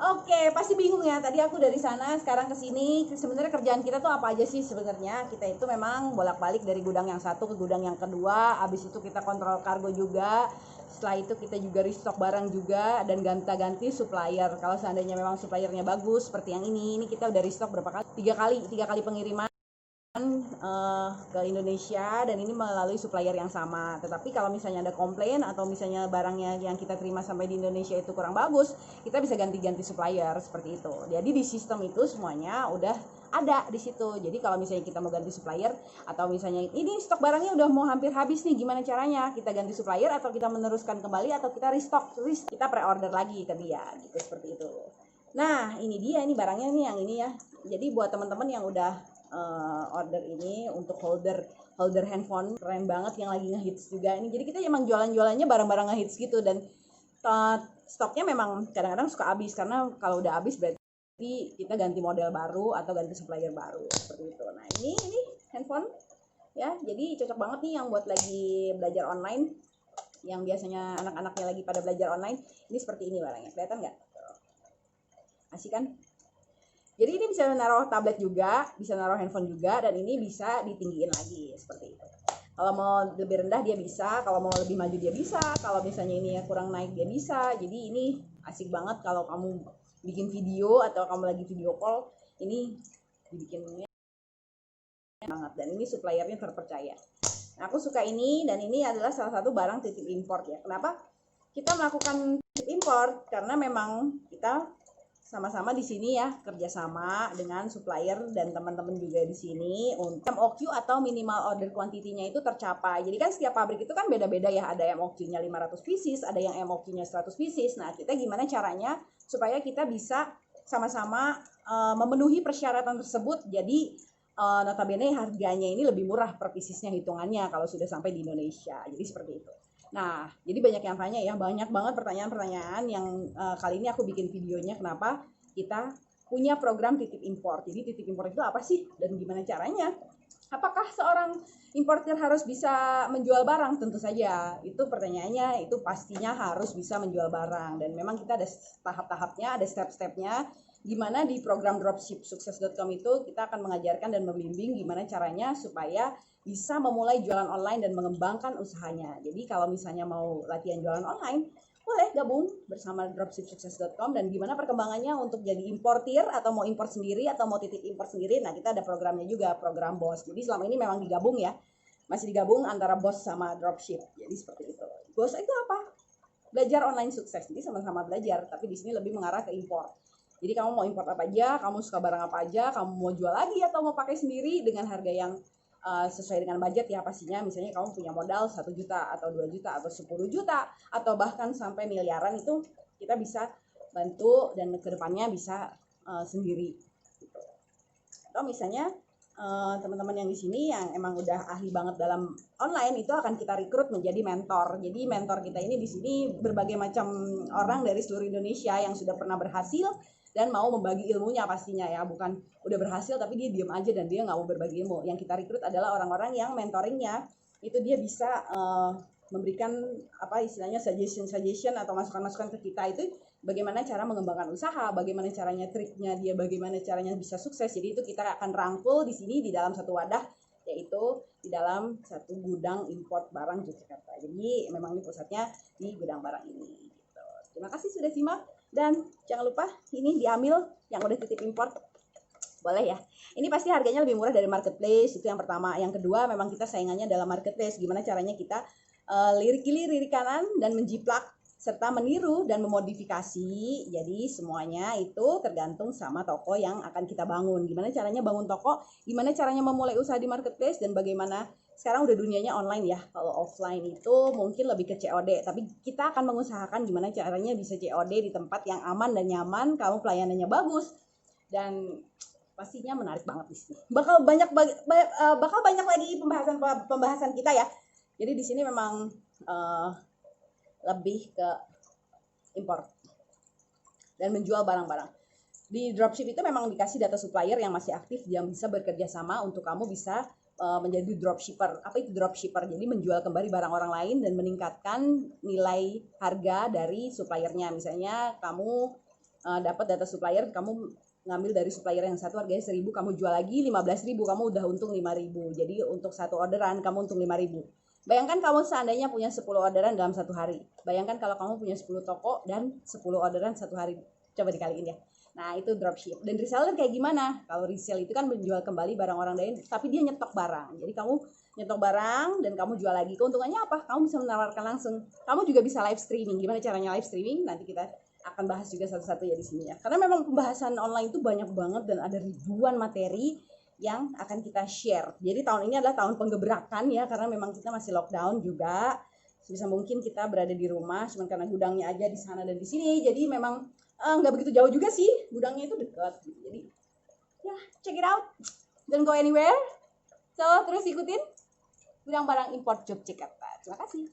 Oke, pasti bingung ya. Tadi aku dari sana, sekarang ke sini. Sebenarnya kerjaan kita tuh apa aja sih sebenarnya? Kita itu memang bolak-balik dari gudang yang satu ke gudang yang kedua. Habis itu kita kontrol kargo juga. Setelah itu kita juga restock barang juga dan ganti-ganti supplier. Kalau seandainya memang suppliernya bagus seperti yang ini kita udah restock berapa kali? Tiga kali pengiriman ke Indonesia, dan ini melalui supplier yang sama. Tetapi kalau misalnya ada komplain atau misalnya barangnya yang kita terima sampai di Indonesia itu kurang bagus, kita bisa ganti-ganti supplier seperti itu. Jadi di sistem itu semuanya udah ada di situ. Jadi kalau misalnya kita mau ganti supplier atau misalnya ini stok barangnya udah mau hampir habis nih, gimana caranya? Kita ganti supplier atau kita meneruskan kembali atau kita restock, kita pre-order lagi ke dia gitu, seperti itu. Nah, ini dia, ini barangnya nih yang ini ya. Jadi buat teman-teman yang udah order ini untuk holder handphone keren banget yang lagi ngehits juga ini. Jadi kita emang jualannya barang-barang ngehits gitu, dan stoknya memang kadang-kadang suka habis, karena kalau udah habis berarti kita ganti model baru atau ganti supplier baru seperti itu. Nah, ini handphone ya, jadi cocok banget nih yang buat lagi belajar online, yang biasanya anak-anaknya lagi pada belajar online. Ini seperti ini barangnya, kelihatan nggak? Asik kan? Jadi ini bisa naruh tablet juga, bisa naruh handphone juga, dan ini bisa ditinggiin lagi seperti itu. Kalau mau lebih rendah dia bisa, kalau mau lebih maju dia bisa, kalau misalnya ini kurang naik dia bisa. Jadi ini asik banget kalau kamu bikin video atau kamu lagi video call, ini dibikinnya banget, dan ini suppliernya terpercaya. Nah, aku suka ini, dan ini adalah salah satu barang titip import ya. Kenapa kita melakukan titip import? Karena memang kita sama-sama di sini ya, kerjasama dengan supplier dan teman-teman juga di sini untuk MOQ atau minimal order quantity-nya itu tercapai. Jadi kan setiap pabrik itu kan beda-beda ya, ada yang MOQ-nya 500 pieces, ada yang MOQ-nya 100 pieces. Nah, kita gimana caranya supaya kita bisa sama-sama memenuhi persyaratan tersebut. Jadi notabene harganya ini lebih murah per piecesnya hitungannya kalau sudah sampai di Indonesia. Jadi seperti itu. Nah, jadi banyak yang tanya ya, banyak banget pertanyaan-pertanyaan yang kali ini aku bikin videonya, kenapa kita punya program titip impor. Jadi titip impor itu apa sih dan gimana caranya? Apakah seorang importer harus bisa menjual barang? Tentu saja, itu pertanyaannya, itu pastinya harus bisa menjual barang, dan memang kita ada tahap-tahapnya, ada step-stepnya. Gimana di program dropshipsukses.com itu kita akan mengajarkan dan membimbing gimana caranya supaya bisa memulai jualan online dan mengembangkan usahanya. Jadi kalau misalnya mau latihan jualan online, boleh gabung bersama dropshipsukses.com. Dan gimana perkembangannya untuk jadi importir atau mau impor sendiri atau mau titip impor sendiri, nah kita ada programnya juga, program BOS. Jadi selama ini memang digabung ya, masih digabung antara BOS sama dropship. Jadi seperti itu. BOS itu apa? Belajar online sukses. Jadi sama-sama belajar, tapi di sini lebih mengarah ke impor. Jadi kamu mau import apa aja, kamu suka barang apa aja, kamu mau jual lagi atau mau pakai sendiri dengan harga yang sesuai dengan budget ya pastinya. Misalnya kamu punya modal 1 juta atau 2 juta atau 10 juta atau bahkan sampai miliaran, itu kita bisa bantu dan kedepannya bisa sendiri gitu. Atau misalnya teman-teman yang di sini yang emang udah ahli banget dalam online, itu akan kita rekrut menjadi mentor. Jadi mentor kita ini di sini berbagai macam orang dari seluruh Indonesia yang sudah pernah berhasil dan mau membagi ilmunya pastinya ya, bukan udah berhasil tapi dia diam aja dan dia nggak mau berbagi ilmu. Yang kita rekrut adalah orang-orang yang mentoringnya itu dia bisa memberikan apa istilahnya suggestion atau masukan-masukan ke kita, itu bagaimana cara mengembangkan usaha, bagaimana caranya, triknya dia, bagaimana caranya bisa sukses. Jadi itu kita akan rangkul di sini di dalam satu wadah, yaitu di dalam satu gudang import barang Yogyakarta. Jadi memang ini pusatnya di gudang barang ini. Gitu. Terima kasih sudah simak. Dan jangan lupa ini diambil yang udah titip import, boleh ya. Ini pasti harganya lebih murah dari marketplace, itu yang pertama. Yang kedua, memang kita saingannya dalam marketplace. Gimana caranya kita lirik kiri, lirik kanan, dan menjiplak serta meniru dan memodifikasi. Jadi semuanya itu tergantung sama toko yang akan kita bangun. Gimana caranya bangun toko, gimana caranya memulai usaha di marketplace, dan bagaimana sekarang udah dunianya online ya. Kalau offline itu mungkin lebih ke COD, tapi kita akan mengusahakan gimana caranya bisa COD di tempat yang aman dan nyaman, kamu pelayanannya bagus, dan pastinya menarik banget di sini. Bakal banyak lagi pembahasan kita ya. Jadi di sini memang lebih ke impor dan menjual barang-barang. Di dropship itu memang dikasih data supplier yang masih aktif yang bisa bekerja sama untuk kamu bisa menjadi dropshipper. Apa itu dropshipper? Jadi menjual kembali barang orang lain dan meningkatkan nilai harga dari suppliernya. Misalnya kamu dapat data supplier, kamu ngambil dari supplier yang satu harganya 1.000, kamu jual lagi 15.000, kamu udah untung 5.000. Jadi untuk satu orderan kamu untung 5.000. Bayangkan kamu seandainya punya 10 orderan dalam satu hari. Bayangkan kalau kamu punya 10 toko dan 10 orderan satu hari. Coba dikaliin ya. Nah, itu dropship. Dan reseller kayak gimana? Kalau resell itu kan menjual kembali barang orang lain, tapi dia nyetok barang. Jadi kamu nyetok barang dan kamu jual lagi. Keuntungannya apa? Kamu bisa menawarkan langsung. Kamu juga bisa live streaming. Gimana caranya live streaming? Nanti kita akan bahas juga satu-satu ya di sini ya. Karena memang pembahasan online itu banyak banget dan ada ribuan materi yang akan kita share. Jadi tahun ini adalah tahun penggebrakan ya, karena memang kita masih lockdown juga. Sebisa mungkin kita berada di rumah, cuman karena gudangnya aja di sana dan di sini. Jadi memang nggak begitu jauh juga sih, gudangnya itu dekat. Jadi ya, check it out. Don't go anywhere. So, terus ikutin Gudang Barang Import Jogjakarta. Terima kasih.